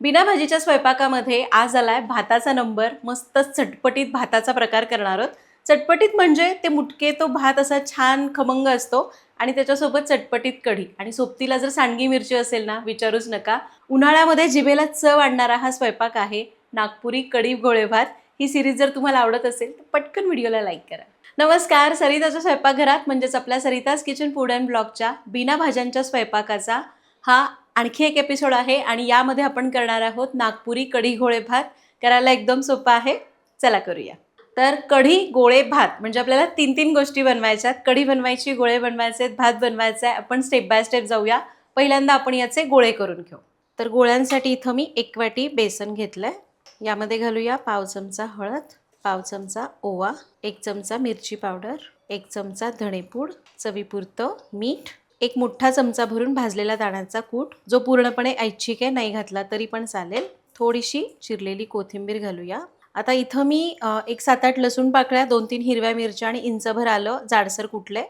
बिना भाजीच्या स्वयंपाकामध्ये आज आलाय भाताचा नंबर। मस्त चटपटीत भाताचा प्रकार करणार आहोत। चटपटीत म्हणजे ते मुटके तो भात असा छान खमंग असतो आणि त्याच्यासोबत चटपटीत कढी आणि सोबतीला जर सांडगी मिरची असेल ना विचारूच नका। उन्हाळ्यामध्ये जिभेला चव आणणारा हा स्वयंपाक आहे नागपुरी कढी गोळे भात। ही सिरीज जर तुम्हाला आवडत असेल तर पटकन व्हिडिओला लाईक करा। नमस्कार, सरिताच्या स्वयंपाकघरात म्हणजेच आपल्या सरिताज किचन फूड अँड ब्लॉगच्या बिना भाज्यांच्या स्वयंपाकाचा हा आणखी एक एपिसोड आहे आणि यामध्ये आपण करणार आहोत नागपुरी कढी गोळे भात। करायला एकदम सोपं आहे, चला करूया। तर कढी गोळे भात म्हणजे आपल्याला तीन तीन गोष्टी बनवायच्यात। कढी बनवायची, गोळे बनवायचे, भात बनवायचा आहे। आपण स्टेप बाय स्टेप जाऊया। पहिल्यांदा आपण याचे गोळे करून घेऊ। तर गोळ्यांसाठी इथं मी 1 वाटी बेसन घेतलंय। यामध्ये घालूया पाव चमचा हळद, पाव चमचा ओवा, 1 चमचा मिरची पावडर, 1 चमचा धणेपूड, चवीपुरतं मीठ, 1 मोठा चमचा भरून भाजलेला दाण्याचा कूट जो पूर्णपणे ऐच्छिक आहे, नाही घातला तरी पण चालेल। थोडीशी चिरलेली कोथिंबीर घालूया। आता इथं मी 1 7-8 लसूण पाकळ्या, 2-3 हिरव्या मिरच्या आणि इंचभर आलं जाडसर कुटलंय।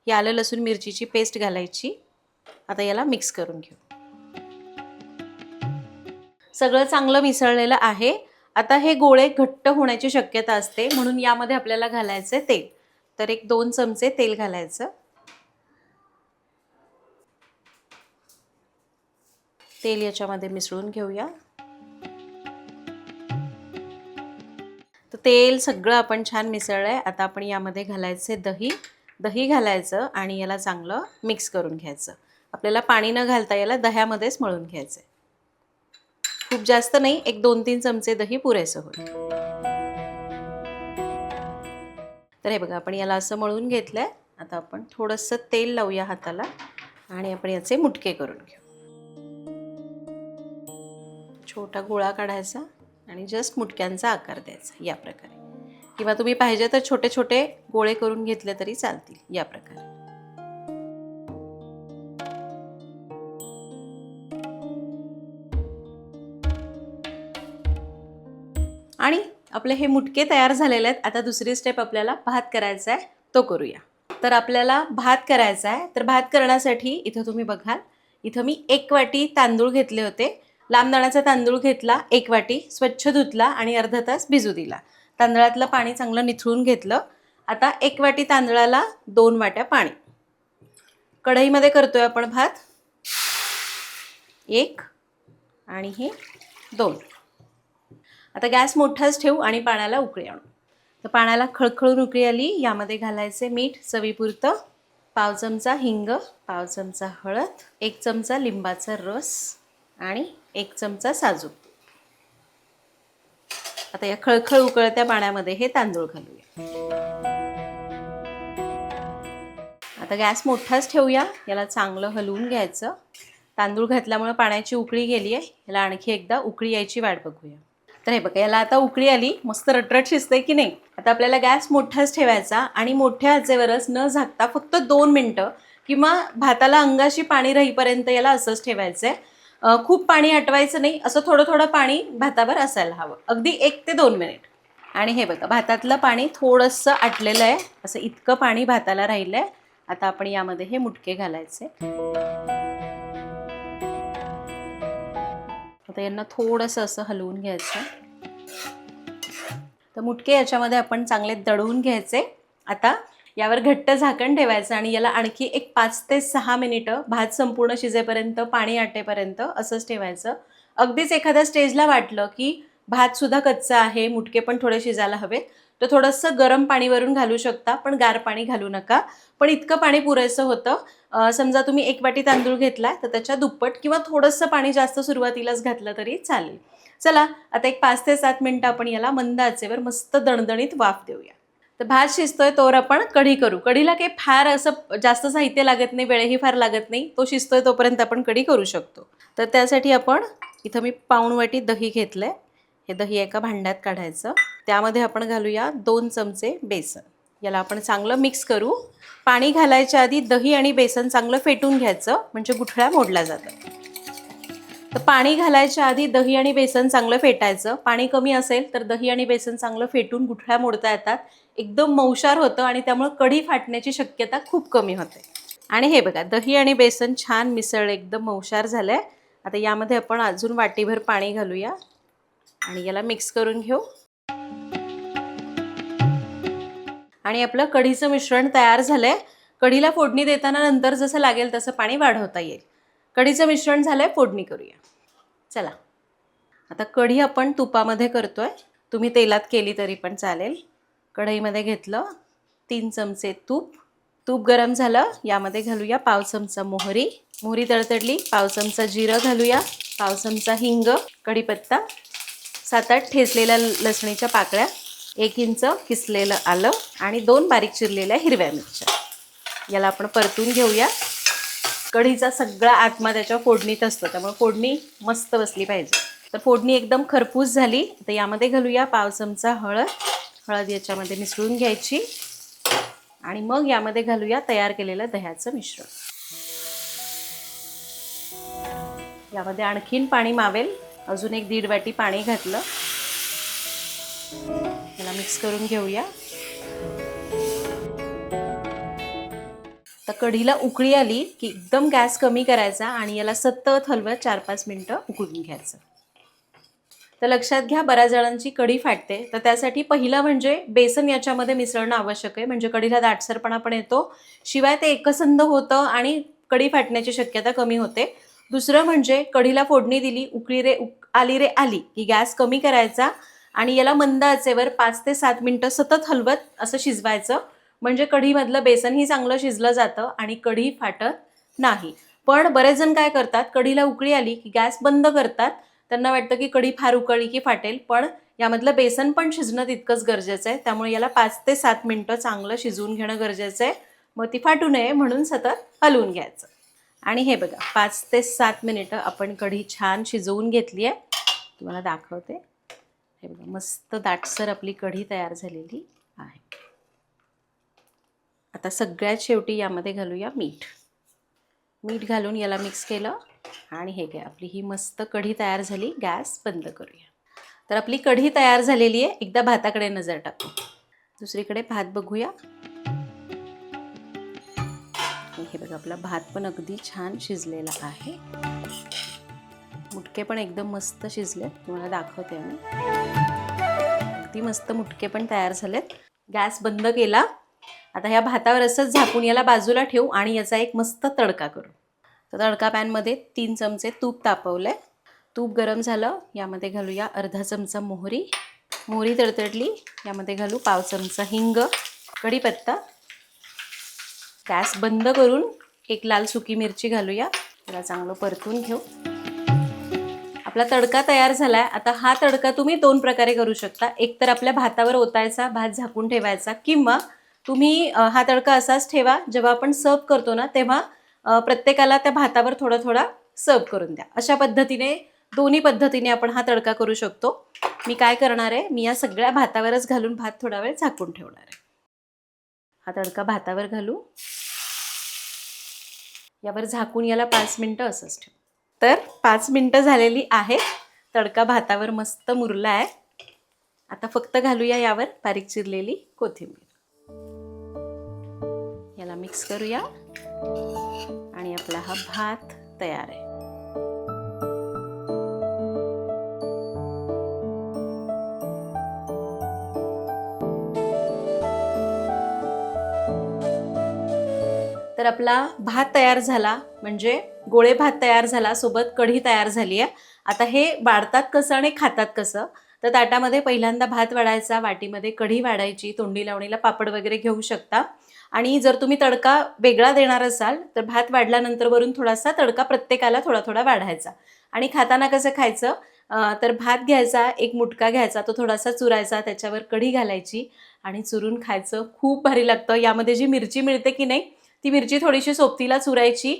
ही आलं लसूण मिरचीची पेस्ट घालायची। आता याला मिक्स करून घेऊ। सगळं चांगलं मिसळलेलं आहे। आता हे गोळे घट्ट होण्याची शक्यता असते म्हणून यामध्ये आपल्याला घालायचे तेल। तर 1-2 चमचे तेल घालायचं। तेल याच्यामध्ये मिसळून घेऊया। तर तेल सगळं आपण छान मिसळलंय। आता आपण यामध्ये घालायचे दही। दही घालायचं आणि याला चांगलं मिक्स करून घ्यायचं। आपल्याला पाणी न घालता याला दह्यामध्येच मळून घ्यायचं। खूप जास्त नाही, 1-2-3 चमचे दही पुरेसं होईल। तर हे बघा, आपण याला असं मळून घेतलंय। आता आपण थोडंसं तेल लावूया हाताला आणि आपण याचे मुटके करून घेऊ। छोटा गोळा काढायचा आणि जस्ट मुटक्यांचा आकार द्यायचा या प्रकारे, किंवा तुम्ही पाहिजे तर छोटे छोटे गोळे करून घेतले तरी चालतील या प्रकारे। आणि आपले हे मुटके तयार झालेले आहेत। आता दुसरी स्टेप आपल्याला भात करायचा आहे, तो करूया। तर आपल्याला भात करायचा आहे। तर भात करण्यासाठी इथं तुम्ही बघाल, इथं मी 1 वाटी तांदूळ घेतले होते। लांब दाण्याचा तांदूळ घेतला 1 वाटी, स्वच्छ धुतला आणि अर्धा तास भिजू दिला। तांदळातलं पाणी चांगलं निथळून घेतलं। आता 1 वाटी तांदळाला 2 वाट्या पाणी। कढईमध्ये करतोय आपण भात। 1 आणि हे 2। आता गॅस मोठाच ठेवू आणि पाण्याला उकळी आणू। तर पाण्याला खळखळून उकळी आली। यामध्ये घालायचे मीठ चवीपुरतं, पाव चमचा हिंग, पाव चमचा हळद, 1 चमचा लिंबाचा रस आणि 1 चमचा साजूक। आता या खळखळ उकळत्या पाण्यामध्ये हे तांदूळ घालूया। आता गॅस मोठाच ठेवूया। याला चांगलं हलवून घ्यायचं। तांदूळ घातल्यामुळे पाण्याची उकळी गेली आहे। याला आणखी एकदा उकळी यायची वाट बघूया। तर हे बघा, याला आता उकळी आली, मस्त रटरट शिजतंय की नाही। आता आपल्याला गॅस मोठाच ठेवायचा आणि मोठ्या आचेवरच न झाकता फक्त 2 मिनिटं किंवा भाताला अंगाशी पाणी राहीपर्यंत याला असंच ठेवायचंय। खूप पाणी आटवायचं नाही, असं थोडं थोडं पाणी भातावर असायला हवं, अगदी 1 ते 2 मिनिट। आणि हे बघा, भातातलं पाणी थोडंसं आटलेलं आहे, असं इतकं पाणी भाताला राहिलंय। आता आपण यामध्ये हे मुटके घालायचे। आता यांना थोडंसं असं हलवून घ्यायचं। तर मुटके याच्यामध्ये आपण चांगले दळून घ्यायचे। आता यावर घट्ट झाकण ठेवायचं आणि याला आणखी एक 5 ते 6 मिनिटं भात संपूर्ण शिजेपर्यंत, पाणी आटेपर्यंत असंच ठेवायचं। अगदीच एखाद्या स्टेजला वाटलं की भात सुद्धा कच्चा आहे, मुटके पण थोडे शिजायला हवेत, तर थोडंसं गरम पाणी वरून घालू शकता, पण गार पाणी घालू नका। पण इतकं पाणी पुरेसं होतं। समजा तुम्ही 1 वाटी तांदूळ घेतला तर त्याच्या दुप्पट किंवा थोडंसं पाणी जास्त सुरुवातीलाच घातलं तरी चालेल। चला, आता एक 5 ते 7 मिनिटं आपण याला मंद आचेवर मस्त दणदणीत वाफ देऊया। तर भात शिजतोय तोवर आपण कढी करू। कढीला काही फार असं जास्त साहित्य लागत नाही, वेळही फार लागत नाही। तो शिजतोय तोपर्यंत आपण कढी करू शकतो। तर त्यासाठी आपण इथं मी पाऊण वाटी दही घेतलंय। हे दही एका भांड्यात काढायचं। त्यामध्ये आपण घालूया 2 चमचे बेसन। याला आपण चांगलं मिक्स करू। पाणी घालायच्या आधी दही आणि बेसन चांगलं फेटून घ्यायचं, म्हणजे गुठळ्या मोडल्या जातात। तर पाणी घालायच्या आधी दही आणि बेसन चांगलं फेटायचं। पाणी कमी असेल तर दही आणि बेसन चांगलं फेटून गुठळ्या मोडता येतात, एकदम मऊशार होतं आणि त्यामुळे कढी फाटण्याची शक्यता खूप कमी होते। आणि हे बघा, दही आणि बेसन छान मिसळलं, एकदम मऊशार झालंय। आता यामध्ये आपण अजून वाटीभर पाणी घालूया आणि याला मिक्स करून घेऊ. आणि आपलं कढीचं मिश्रण तयार झालंय. कढीला फोडणी देताना नंतर जसं लागेल तसं पाणी वाढवता येईल. कढीचं मिश्रण झालंय, फोडणी करूया. चला, आता कढी आपण तुपामध्ये करतोय. तुम्ही तेलात केली तरी पण चालेल. कढईमध्ये घेतलं 3 चमचे तूप. तूप गरम झालं, यामध्ये घालूया पाव चमचा मोहरी. मोहरी तडतडली, पाव चमचा जिरं घालूया, पाव चमचा हिंग, कढीपत्ता, 7-8 ठेचलेल्या लसणीच्या पाकळ्या, 1 इंच किसलेलं आलं आणि 2 बारीक चिरलेल्या हिरव्या मिरच्या. याला आपण परतून घेऊया. कढीचा सगळा आत्मा त्याच्या फोडणीत असतो, त्यामुळे फोडणी मस्त बसली पाहिजे. तर फोडणी एकदम खरपूस झाली. तर यामध्ये घालूया पाव चमचा हळद. हळद याच्यामध्ये मिसळून घ्यायची आणि मग यामध्ये घालूया तयार केलेलं दह्याचं मिश्रण. यामध्ये आणखीन पाणी मावेल. अजून 1-1.5 वाटी पाणी घातलं. याला मिक्स करून घेऊया. तर कढीला उकळी आली की एकदम गॅस कमी करायचा आणि याला सतत हलवत 4-5 मिनटं उकळून घ्यायचं. तर लक्षात घ्या, बऱ्याच जणांची कढी फाटते. तर त्यासाठी पहिलं म्हणजे बेसन याच्यामध्ये मिसळणं आवश्यक आहे, म्हणजे कढीला दाटसरपणा पण येतो, शिवाय ते एकसंध होतं आणि कढी फाटण्याची शक्यता कमी होते. दुसरं म्हणजे कढीला फोडणी दिली, आली रे आली की गॅस कमी करायचा आणि याला मंद आचेवर 5 ते 7 मिनटं सतत हलवत असं शिजवायचं. म्हणजे कढीमधलं बेसनही चांगलं शिजलं जातं आणि कढी फाटत नाही. पण बरेच जण काय करतात, कढीला उकळी आली की गॅस बंद करतात. त्यांना वाटतं की कढी फार उकळली की फाटेल, पण यामधलं बेसन पण शिजणं तितकंच गरजेचं आहे. त्यामुळे याला 5 ते 7 मिनटं चांगलं शिजवून घेणं गरजेचं आहे. मग ती फाटू नये म्हणून सतत हलवून घ्यायचं. आणि हे बघा, 5 ते 7 मिनिटं आपण कढी छान शिजवून घेतली आहे. तुम्हाला दाखवते. हे बघा, मस्त दाटसर आपली कढी तयार झालेली आहे. आता सगळ्यात शेवटी यामध्ये घालूया मीठ. मीठ घालून याला मिक्स केलं आणि हे काय, आपली ही मस्त कढी तयार झाली. गॅस बंद करूया. तर आपली कढी तयार झालेली आहे. एकदा भाताकडे नजर टाकू. दुसरीकडे भात बघूया. हे बघा, आपला भात पण अगदी छान शिजलेला आहे. मुटके पण एकदम मस्त शिजलेत. तुम्हाला दाखवते मी. अगदी मस्त मुटके पण तयार झालेत. गॅस बंद केला. आता ह्या भातावर असंच झाकून याला बाजूला ठेवू आणि याचा एक मस्त तडका करू. तर तडका पॅनमध्ये 3 चमचे तूप तापवलंय. तूप गरम झालं, यामध्ये घालूया अर्धा चमचा मोहरी. मोहरी तडतडली, यामध्ये घालू पाव चमचा हिंग, कढीपत्ता. गॅस बंद करून 1 लाल सुकी मिरची घालूया. त्याला चांगलं परतून घेऊ. आपला तडका तयार झालाय. आता हा तडका तुम्ही 2 प्रकारे करू शकता. एक तर आपल्या भातावर ओतायचा, भात झाकून ठेवायचा, किंवा तुम्ही हा तडका असाच ठेवा. जेव्हा आपण सर्व करतो ना, तेव्हा प्रत्येकाला त्या भातावर थोडा थोडा सर्व करून द्या. अशा पद्धतीने, दोन्ही पद्धतीने आपण हा तडका करू शकतो. मी काय करणार आहे, मी या सगळ्या भातावरच घालून भात थोडा वेळ झाकून ठेवणार आहे. हा तडका भातावर घालू. यावर झाकून याला 5 मिनटं असंच ठेवू. तर 5 मिनटं झालेली आहेत. तडका भातावर मस्त मुरला आहे. आता फक्त घालूया यावर बारीक चिरलेली कोथिंबीर. याला मिक्स करूया आणि आपला हा भात तयार आहे. तर आपला भात तयार झाला, म्हणजे गोळे भात तयार झाला, सोबत कढी तयार झाली आहे. आता हे वाढतात कसं आणि खातात कसं, तर ताटामध्ये पहिल्यांदा भात वाढायचा, वाटीमध्ये कढी वाढायची, तोंडी लावणीला पापड वगैरे घेऊ शकता. आणि जर तुम्ही तडका वेगळा देणार असाल तर भात वाढल्यानंतर वरून थोडासा तडका प्रत्येकाला थोडा थोडा वाढायचा. आणि खाताना कसं खायचं, तर भात घ्यायचा, 1 मुटका घ्यायचा, तो थोडासा चुरायचा, त्याच्यावर कढी घालायची आणि चुरून खायचं. खूप भारी लागतं. यामध्ये जी मिरची मिळते की नाही, ती मिरची थोडीशी सोबतीला चुरायची,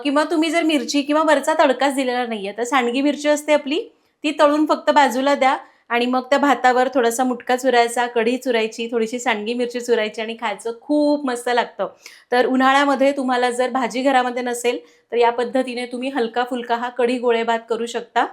किंवा तुम्ही जर मिरची किंवा वरचा तडकाच दिलेला नाहीये तर सांडगी मिरची असते आपली, ती तळून फक्त बाजूला द्या आणि मग त्या भातावर थोडासा मुटका चुरायचा, कढी चुरायची, थोडीशी सांडगी मिरची चुरायची आणि खायचं. खूप मस्त लागतं. तर उन्हाळ्यामध्ये तुम्हाला जर भाजी घरामध्ये नसेल तर या पद्धतीने तुम्ही हलका फुलका हा कढी गोळे भात करू शकता.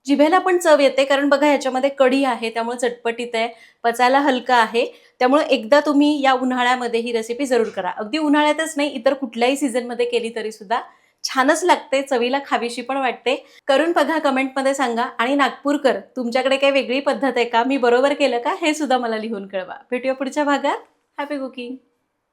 जिभेला पण चव येते, कारण बघा ह्याच्यामध्ये कढी आहे, त्यामुळे चटपटीत आहे, पचायला हलका आहे. त्यामुळे एकदा तुम्ही या उन्हाळ्यामध्ये ही रेसिपी जरूर करा. अगदी उन्हाळ्यातच नाही, इतर कुठल्याही सीझनमध्ये केली तरी सुद्धा छानच लागते, चवीला खावीशी पण वाटते. करून बघा, कमेंटमध्ये सांगा. आणि नागपूरकर, तुमच्याकडे काही वेगळी पद्धत आहे का, मी बरोबर केलं का, हे सुद्धा मला लिहून कळवा. भेटूया पुढच्या भागात. Happy cooking.